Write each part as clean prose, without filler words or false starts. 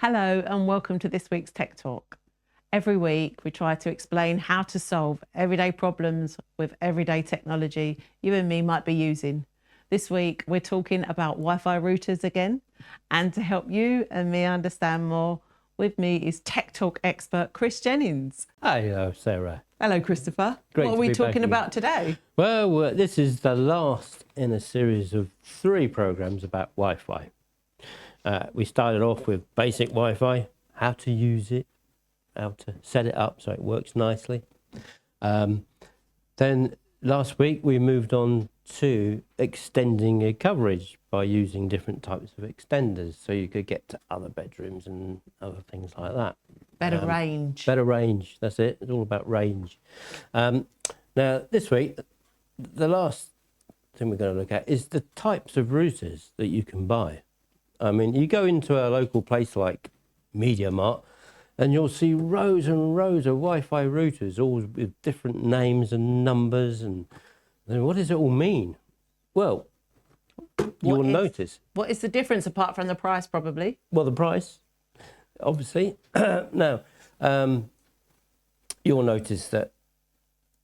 Hello and welcome to this week's Tech Talk. Every week we try to explain how to solve everyday problems with everyday technology you and me might be using. This week we're talking about Wi-Fi routers again, and to help you and me understand more, with me is Tech Talk expert Chris Jennings. Hello, Sarah. Hello, Christopher. Great what are to we be talking back about today? Well, this is the last in a series of 3 programs about Wi-Fi. We started off with basic Wi-Fi, how to use it, how to set it up so it works nicely. Then last week we moved on to extending your coverage by using different types of extenders so you could get to other bedrooms and other things like that. Better range. Better range, that's it. It's all about range. Now, this week, the last thing we're going to look at is the types of routers that you can buy. I mean, you go into a local place like Media Mart and you'll see rows and rows of Wi-Fi routers, all with different names and numbers. And what does it all mean? Well, you'll notice. What is the difference apart from the price, probably? Well, the price, obviously. Now, you'll notice that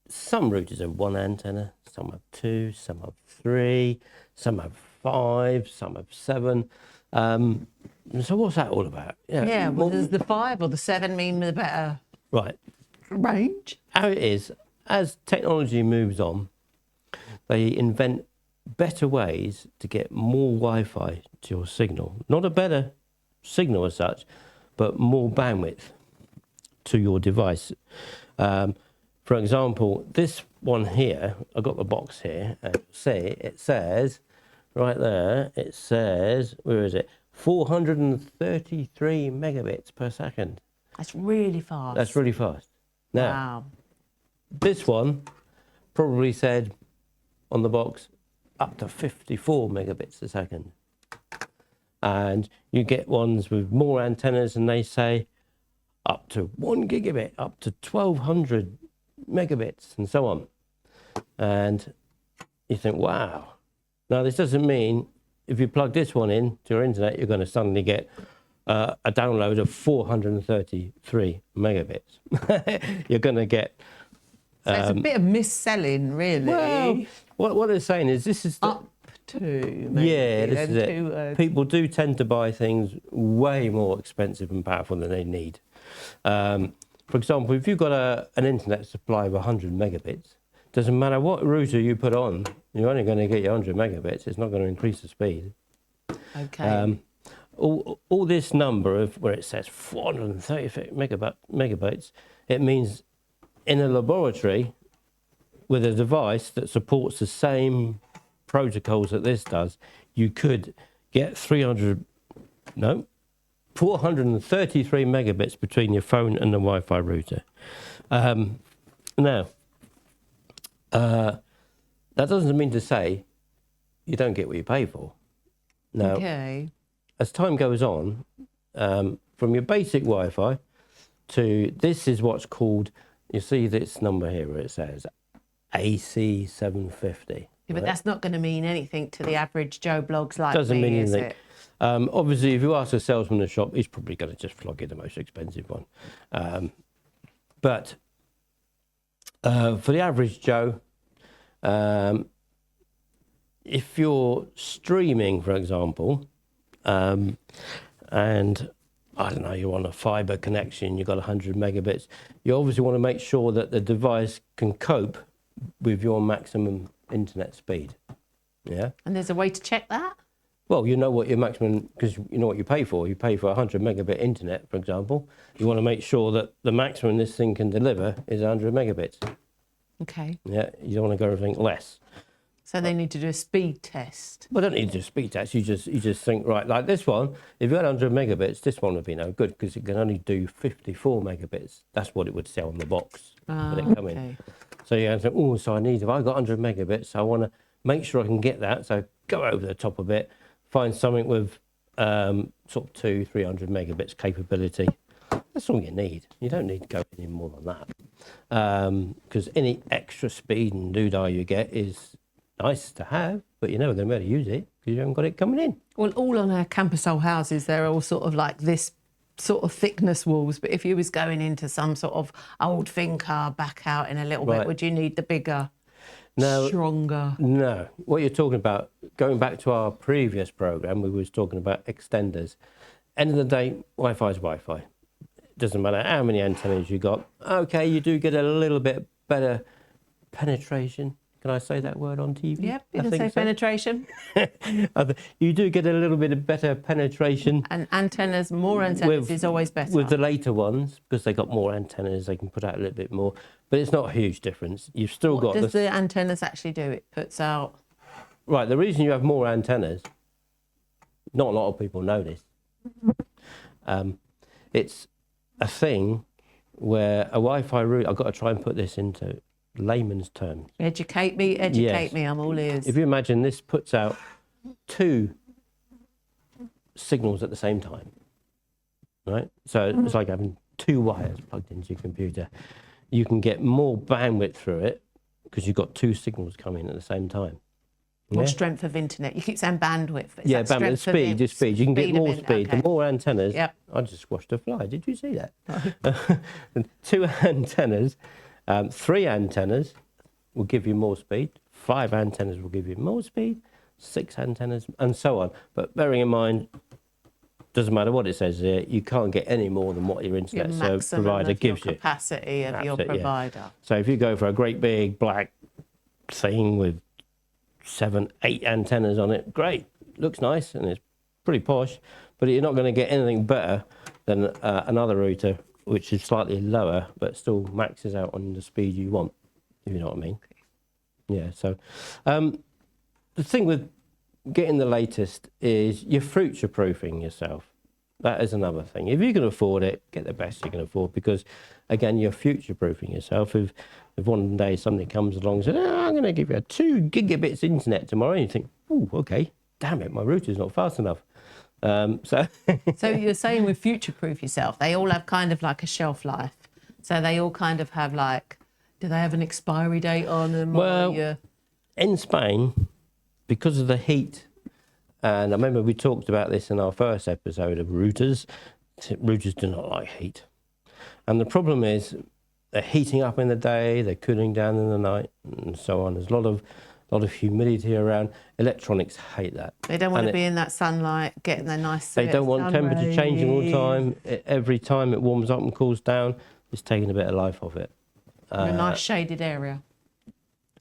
some routers have 1 antenna, some have 2, some have 3, some have 5, some have 7. So what's that all about? Yeah, well, does the 5 or the 7 mean the better range? How it is, as technology moves on, they invent better ways to get more Wi-Fi to your signal. Not a better signal as such, but more bandwidth to your device. For example, this one here, I've got the box here, and see, it says, right there, it says, where is it? 433 megabits per second. That's really fast. That's really fast. Now, wow. This one probably said on the box up to 54 megabits a second. And you get ones with more antennas and they say up to 1 gigabit, up to 1200 megabits and so on. And you think, wow. Now, this doesn't mean if you plug this one in to your internet, you're going to suddenly get a download of 433 megabits. You're going to get... So it's a bit of mis-selling, really. Well, what they're saying is this is... Up to, maybe. Yeah, this is it. People do tend to buy things way more expensive and powerful than they need. For example, if you've got an internet supply of 100 megabits, doesn't matter what router you put on, you're only going to get your 100 megabits. It's not going to increase the speed. Okay. All this number of where it says 430 megabytes, it means in a laboratory with a device that supports the same protocols that this does, you could get 433 megabits between your phone and the Wi-Fi router. Now, that doesn't mean to say you don't get what you pay for. Now, okay. As time goes on, from your basic Wi-Fi to this is what's called, you see this number here where it says AC 750. Yeah, but that's not going to mean anything to the average Joe Blogs like Doesn't me, mean is anything. it? Obviously, if you ask a salesman in the shop, he's probably going to just flog you the most expensive one. But for the average Joe, if you're streaming, for example, and I don't know, you're on a fiber connection, you've got 100 megabits, you obviously want to make sure that the device can cope with your maximum internet speed. Yeah. And there's a way to check that? Well, you know what your maximum, because you know what you pay for. You pay for 100 megabit internet, for example. You want to make sure that the maximum this thing can deliver is 100 megabits. Okay. Yeah, you don't want to go anything less. So they need to do a speed test. Well, don't need to do a speed test. You just think, right, like this one, if you had 100 megabits, this one would be no good because it can only do 54 megabits. That's what it would say on the box when it come in. So you think, oh, so if I got 100 megabits, I want to make sure I can get that. So go over the top of it, find something with sort of 200-300 megabits capability. That's all you need. You don't need to go any more than that. Because any extra speed and doodah you get is nice to have, but you're never going to be able to use it because you haven't got it coming in. Well, all on our campus old houses, they're all sort of like this sort of thickness walls, but if you was going into some sort of old finca back out in a little bit, Right. would you need the bigger, No. stronger? No, what you're talking about, going back to our previous program, we was talking about extenders. End of the day, Wi-Fi is Wi-Fi. It doesn't matter how many antennas you got. Okay, you do get a little bit better penetration. Can I say that word on TV? Yep, you I can think say so. penetration. You do get a little bit of better penetration And antennas, more antennas is always better. with the later ones, because they got more antennas, they can put out a little bit more, but it's not a huge difference. You've still What got does the antennas actually do? It puts out... Right, the reason you have more antennas, not a lot of people know this, it's a thing where a Wi-Fi router, I've got to try and put this into layman's terms. Educate me, I'm all ears. If you imagine this puts out 2 signals at the same time, right? So it's like having 2 wires plugged into your computer. You can get more bandwidth through it because you've got 2 signals coming at the same time. More strength of internet. You keep saying bandwidth. But is Yeah, that bandwidth, strength of speed. You can get more of speed. okay. The more antennas. Yep. I just squashed a fly. Did you see that? 2 antennas, 3 antennas will give you more speed. 5 antennas will give you more speed. 6 antennas, and so on. But bearing in mind, doesn't matter what it says here, you can't get any more than what your internet service provider gives you. Capacity of your provider. Yeah. So if you go for a great big black thing with 7, 8 antennas on it, great, looks nice and it's pretty posh, but you're not going to get anything better than another router which is slightly lower but still maxes out on the speed you want, if you know what I mean. Yeah, so the thing with getting the latest is you're future proofing yourself. That is another thing. If you can afford it, get the best you can afford, because again, you're future proofing yourself. If one day somebody comes along and says, I'm going to give you a 2 gigabits internet tomorrow, and you think, oh, okay, damn it, my router's not fast enough. So you're saying with future proof yourself, they all have kind of like a shelf life. So they all kind of have like, do they have an expiry date on them? Well, in Spain, because of the heat, and I remember we talked about this in our first episode of routers. Routers do not like heat. And the problem is they're heating up in the day, they're cooling down in the night, and so on. There's a lot of humidity around. Electronics hate that. They don't want to be in that sunlight, getting their nice... They don't want temperature changing all the time. Every time it warms up and cools down, it's taking a bit of life off it. A nice shaded area.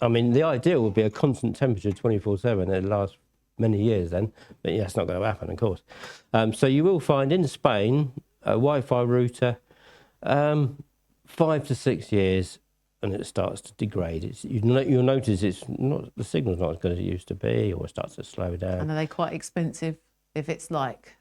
I mean, the ideal would be a constant temperature 24/7. It'd last many years then, but yeah, it's not going to happen, of course. So you will find in Spain a Wi-Fi router, 5 to 6 years, and it starts to degrade. You'll notice the signal's not as good as it used to be, or it starts to slow down. And are they quite expensive? If it's like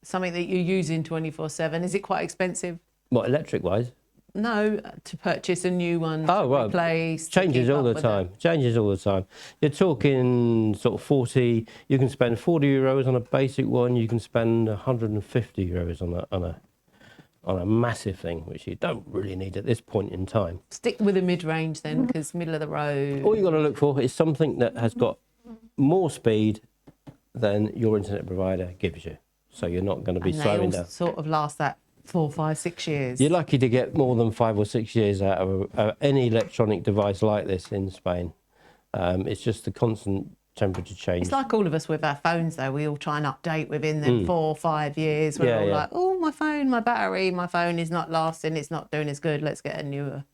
something that you're using 24/7, is it quite expensive? What, electric-wise? No, to purchase a new one, replace. Changes all the time. Changes all the time. You're talking sort of 40. You can spend 40 euros on a basic one. You can spend 150 euros on a massive thing, which you don't really need at this point in time. Stick with a mid-range then, because middle of the road. All you've got to look for is something that has got more speed than your internet provider gives you. So you're not going to be slowing down. Sort of last that 4, 5, 6 years. You're lucky to get more than 5 or 6 years out of any electronic device like this in Spain. It's just the constant temperature change. It's like all of us with our phones, though. We all try and update within them 4 or 5 years. We're all like, oh, my phone, my battery, my phone is not lasting. It's not doing as good. Let's get a newer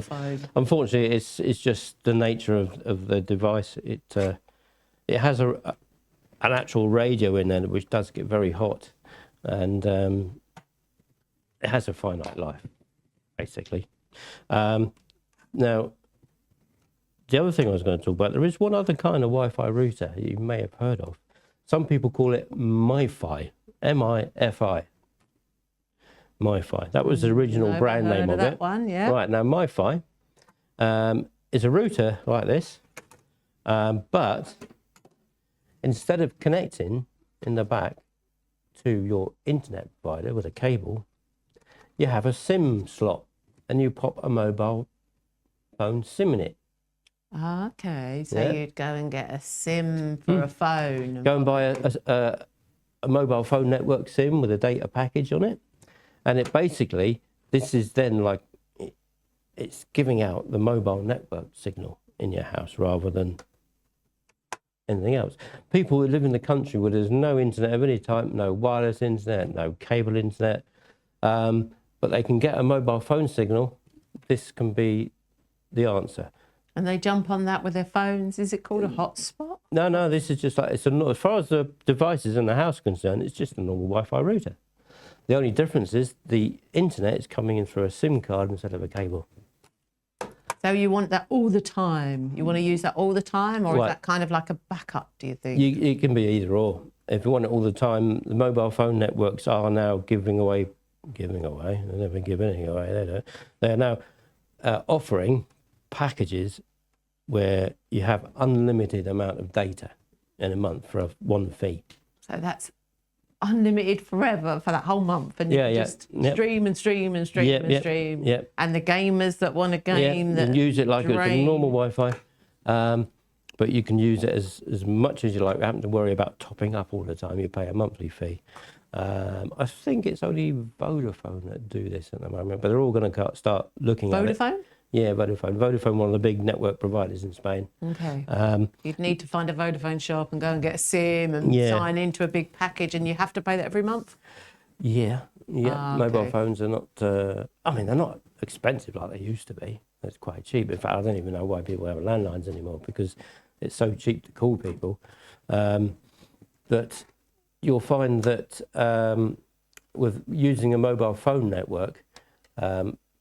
phone. Unfortunately, it's just the nature of the device. It has an actual radio in there which does get very hot, and it has a finite life, basically. Now, the other thing I was going to talk about, there is one other kind of Wi-Fi router you may have heard of. Some people call it MiFi, M-I-F-I. MiFi. That was the original brand name of it. One, yeah. Right, now MiFi is a router like this, but instead of connecting in the back to your internet provider with a cable, you have a SIM slot, and you pop a mobile phone SIM in it. Okay, so you'd go and get a SIM for a phone. Go and buy a mobile phone network SIM with a data package on it. And it basically, this is then like, it's giving out the mobile network signal in your house rather than anything else. People who live in the country where there's no internet of any type, no wireless internet, no cable internet, but they can get a mobile phone signal, this can be the answer. And they jump on that with their phones. Is it called a hotspot? No, this is just like, as far as the devices in the house are concerned, it's just a normal Wi-Fi router. The only difference is the internet is coming in through a SIM card instead of a cable. So you want that all the time? You want to use that all the time, or Right. is that kind of like a backup, do you think? It can be either or. If you want it all the time, the mobile phone networks are now giving away, they never give anything away, they don't. They are now offering packages where you have unlimited amount of data in a month for one fee. So that's unlimited forever for that whole month, and you can just stream and stream and stream and stream. Yep. And the gamers that want a game, you that can use it like it's a normal Wi-Fi, but you can use it as much as you like. You haven't to worry about topping up all the time. You pay a monthly fee. I think it's only Vodafone that do this at the moment, but they're all going to start looking at it. Vodafone? Yeah, Vodafone. Vodafone, one of the big network providers in Spain. Okay. You'd need to find a Vodafone shop and go and get a SIM and sign into a big package, and you have to pay that every month? Yeah. Okay. Mobile phones are not, they're not expensive like they used to be. It's quite cheap. In fact, I don't even know why people have landlines anymore, because it's so cheap to call people. But you'll find that with using a mobile phone network,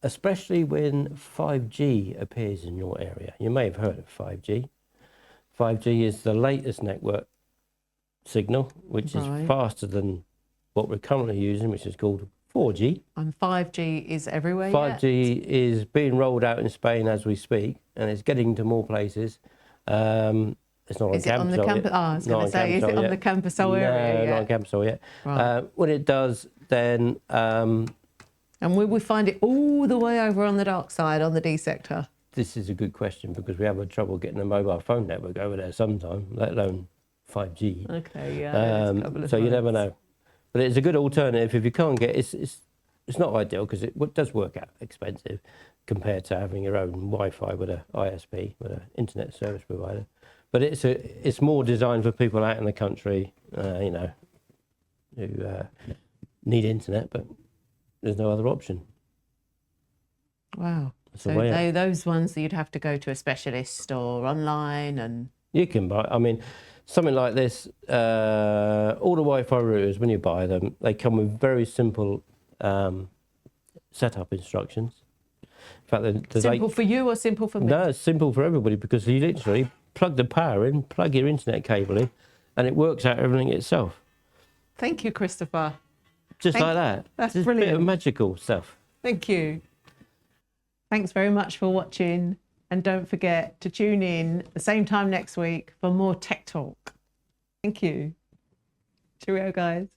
especially when 5G appears in your area. You may have heard of 5G. 5G is the latest network signal, which is faster than what we're currently using, which is called 4G. And 5G is everywhere 5G is being rolled out in Spain as we speak, and it's getting to more places. It's not on Is it on the campus? I was going to say, is it on the Campusol area? No, not on Campusol yet. Right. When it does, then... and will we find it all the way over on the dark side, on the D sector? This is a good question, because we have trouble getting a mobile phone network over there sometime, let alone 5G. Okay, yeah. So you never know. But it's a good alternative if you can't get it's not ideal, because it does work out expensive compared to having your own Wi-Fi with a ISP, with an internet service provider. But it's more designed for people out in the country, who need internet, but there's no other option. Wow. So those ones that you'd have to go to a specialist or online, and you can buy. I mean, something like this. All the Wi-Fi routers, when you buy them, they come with very simple setup instructions. In fact, simple for you or simple for me? No, it's simple for everybody, because you literally plug the power in, plug your internet cable in, and it works out everything itself. Thank you, Christopher. Just like that. That's just brilliant. A bit of magical stuff. Thank you. Thanks very much for watching, and don't forget to tune in the same time next week for more Tech Talk. Thank you. Cheerio, guys.